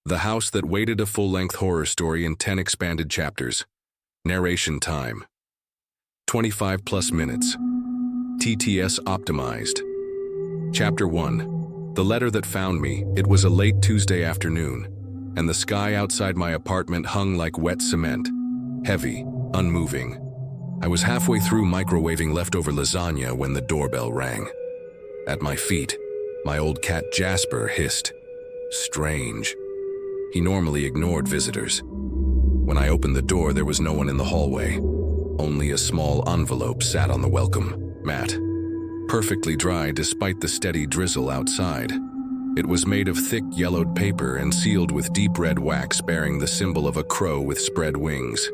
The House That Waited, a full-length horror story in 10 expanded chapters. Narration time. 25 plus minutes. TTS optimized. Chapter 1. The letter that found me. It was a late Tuesday afternoon, and the sky outside my apartment hung like wet cement. Heavy, unmoving. I was halfway through microwaving leftover lasagna when the doorbell rang. At my feet, my old cat Jasper hissed. Strange. He normally ignored visitors. When I opened the door, there was no one in the hallway. Only a small envelope sat on the welcome mat, perfectly dry despite the steady drizzle outside. It was made of thick yellowed paper and sealed with deep red wax bearing the symbol of a crow with spread wings.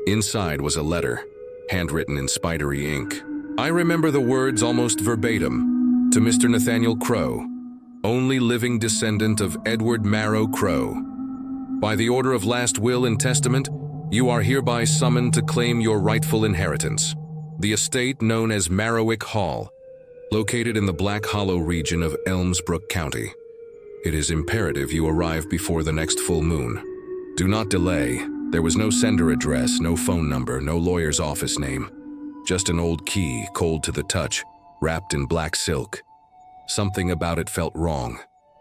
Inside was a letter, handwritten in spidery ink. I remember the words almost verbatim. To Mr. Nathaniel Crow, only living descendant of Edward Marrow Crow. By the order of last will and testament, you are hereby summoned to claim your rightful inheritance, the estate known as Marrowick Hall, located in the Black Hollow region of Elmsbrook County. It is imperative you arrive before the next full moon. Do not delay. There was no sender address, no phone number, no lawyer's office name. Just an old key, cold to the touch, wrapped in black silk. Something about it felt wrong,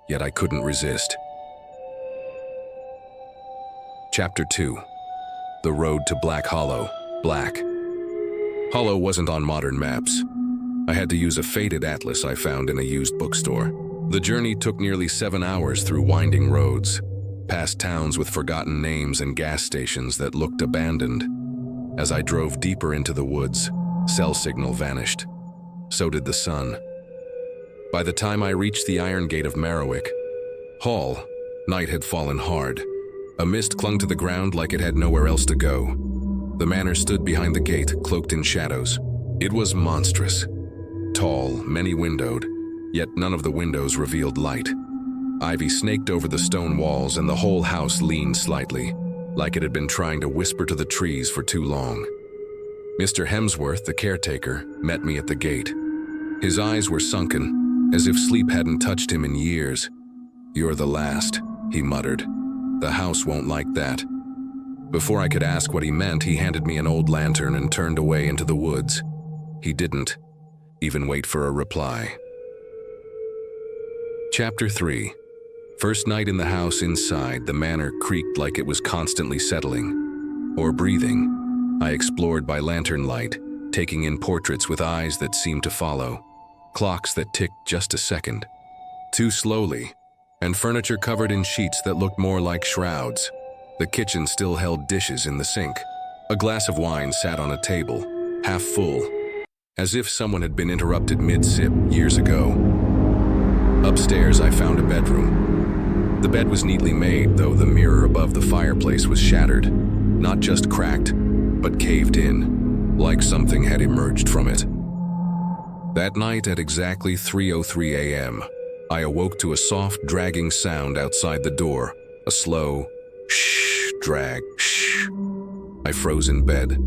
yet I couldn't resist. Chapter 2. The Road to Black Hollow. Black. Hollow wasn't on modern maps. I had to use a faded atlas I found in a used bookstore. The journey took nearly 7 hours through winding roads, past towns with forgotten names and gas stations that looked abandoned. As I drove deeper into the woods, cell signal vanished. So did the sun. By the time I reached the iron gate of Marrowick Hall, night had fallen hard. A mist clung to the ground like it had nowhere else to go. The manor stood behind the gate, cloaked in shadows. It was monstrous. Tall, many-windowed, yet none of the windows revealed light. Ivy snaked over the stone walls and the whole house leaned slightly, like it had been trying to whisper to the trees for too long. Mr. Hemsworth, the caretaker, met me at the gate. His eyes were sunken, as if sleep hadn't touched him in years. "You're the last," he muttered. "The house won't like that." Before I could ask what he meant, he handed me an old lantern and turned away into the woods. He didn't even wait for a reply. Chapter 3. First night in the house inside, the manor creaked like it was constantly settling, or breathing. I explored by lantern light, taking in portraits with eyes that seemed to follow, clocks that ticked just a second, too slowly, and furniture covered in sheets that looked more like shrouds. The kitchen still held dishes in the sink. A glass of wine sat on a table, half full, as if someone had been interrupted mid-sip years ago. Upstairs, I found a bedroom. The bed was neatly made, though the mirror above the fireplace was shattered. Not just cracked, but caved in, like something had emerged from it. That night at exactly 3:03 a.m., I awoke to a soft, dragging sound outside the door, a slow shh, drag, shh. I froze in bed.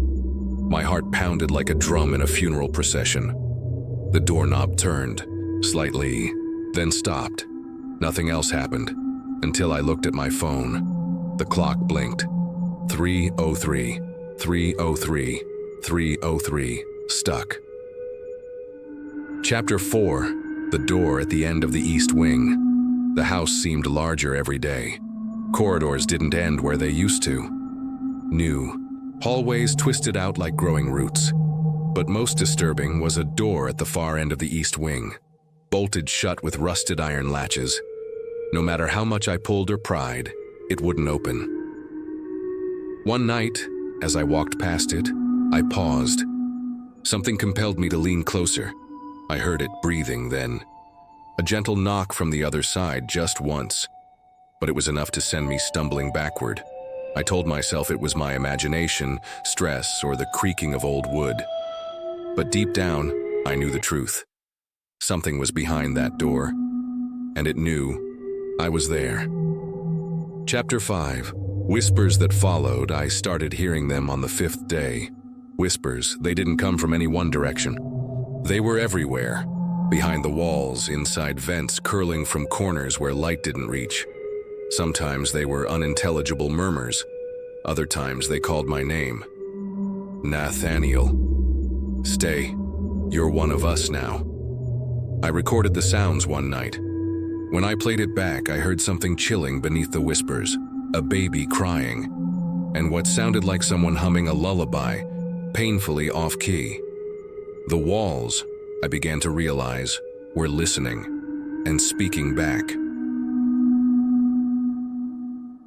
My heart pounded like a drum in a funeral procession. The doorknob turned, slightly, then stopped. Nothing else happened, until I looked at my phone. The clock blinked. 3:03, 3:03, 3:03, stuck. Chapter 4. The door at the end of the east wing. The house seemed larger every day. Corridors didn't end where they used to. New. Hallways twisted out like growing roots. But most disturbing was a door at the far end of the east wing, bolted shut with rusted iron latches. No matter how much I pulled or pried, it wouldn't open. One night, as I walked past it, I paused. Something compelled me to lean closer. I heard it breathing then. A gentle knock from the other side just once, but it was enough to send me stumbling backward. I told myself it was my imagination, stress, or the creaking of old wood. But deep down, I knew the truth. Something was behind that door, and it knew I was there. Chapter 5. Whispers that followed. I started hearing them on the 5th day. Whispers, they didn't come from any one direction. They were everywhere, behind the walls, inside vents curling from corners where light didn't reach. Sometimes they were unintelligible murmurs. Other times they called my name. Nathaniel. Stay. You're one of us now. I recorded the sounds one night. When I played it back, I heard something chilling beneath the whispers, a baby crying, and what sounded like someone humming a lullaby, painfully off-key. The walls, I began to realize, were listening and speaking back.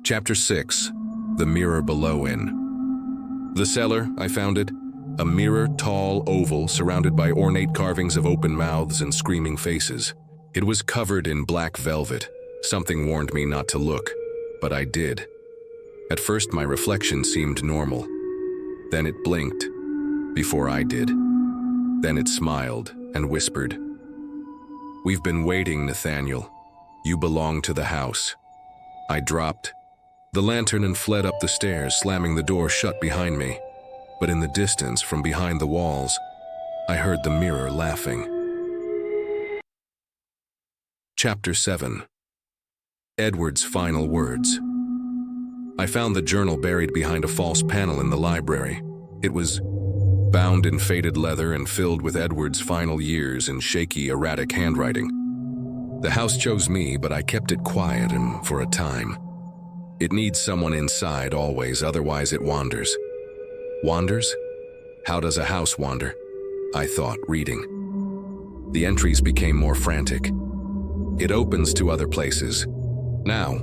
Chapter 6. The Mirror Below In. The cellar, I found it, a mirror, tall, oval, surrounded by ornate carvings of open mouths and screaming faces. It was covered in black velvet. Something warned me not to look, but I did. At first, my reflection seemed normal. Then it blinked, before I did. Then it smiled and whispered, "We've been waiting, Nathaniel. You belong to the house." I dropped the lantern and fled up the stairs, slamming the door shut behind me. But in the distance, from behind the walls, I heard the mirror laughing. Chapter 7. Edward's Final Words. I found the journal buried behind a false panel in the library. It was bound in faded leather and filled with Edward's final years in shaky, erratic handwriting. The house chose me, but I kept it quiet and for a time. It needs someone inside always, otherwise it wanders. Wanders? How does a house wander? I thought, reading. The entries became more frantic. It opens to other places. Now,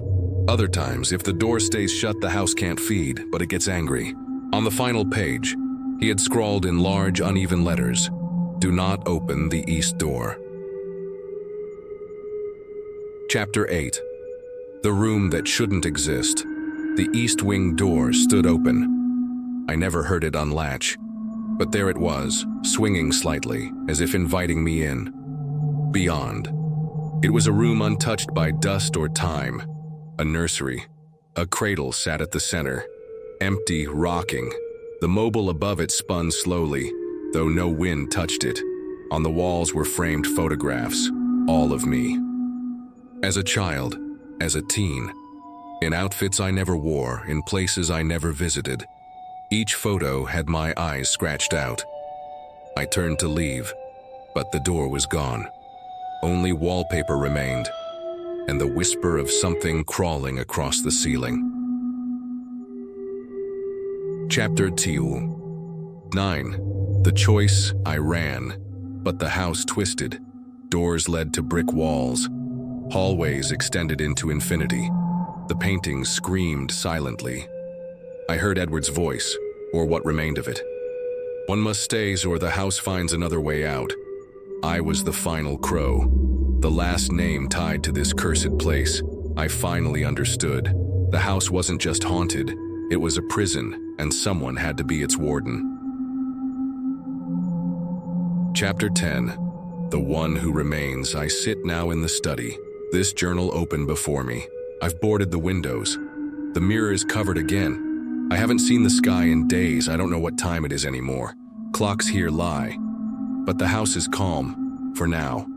other times, if the door stays shut, the house can't feed, but it gets angry. On the final page, he had scrawled in large, uneven letters, "Do not open the east door." Chapter 8. The room that shouldn't exist. The east wing door stood open. I never heard it unlatch, but there it was, swinging slightly, as if inviting me in. Beyond. It was a room untouched by dust or time. A nursery. A cradle sat at the center, empty, rocking. The mobile above it spun slowly, though no wind touched it. On the walls were framed photographs, all of me. As a child, as a teen, in outfits I never wore, in places I never visited. Each photo had my eyes scratched out. I turned to leave, but the door was gone. Only wallpaper remained, and the whisper of something crawling across the ceiling. Chapter 9. The choice, I ran, but the house twisted. Doors led to brick walls. Hallways extended into infinity. The paintings screamed silently. I heard Edward's voice, or what remained of it. One must stay, or the house finds another way out. I was the final crow, the last name tied to this cursed place. I finally understood. The house wasn't just haunted, it was a prison, and someone had to be its warden. Chapter 10. The One Who Remains. I sit now in the study, this journal open before me. I've boarded the windows. The mirror is covered again. I haven't seen the sky in days. I don't know what time it is anymore. Clocks here lie. But the house is calm, for now.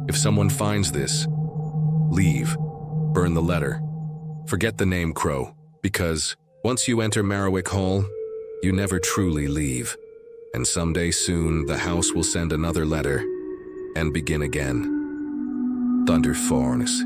If someone finds this, leave. Burn the letter. Forget the name Crow, because once you enter Marrowick Hall, you never truly leave. And someday soon, the house will send another letter and begin again. Thunder Forest.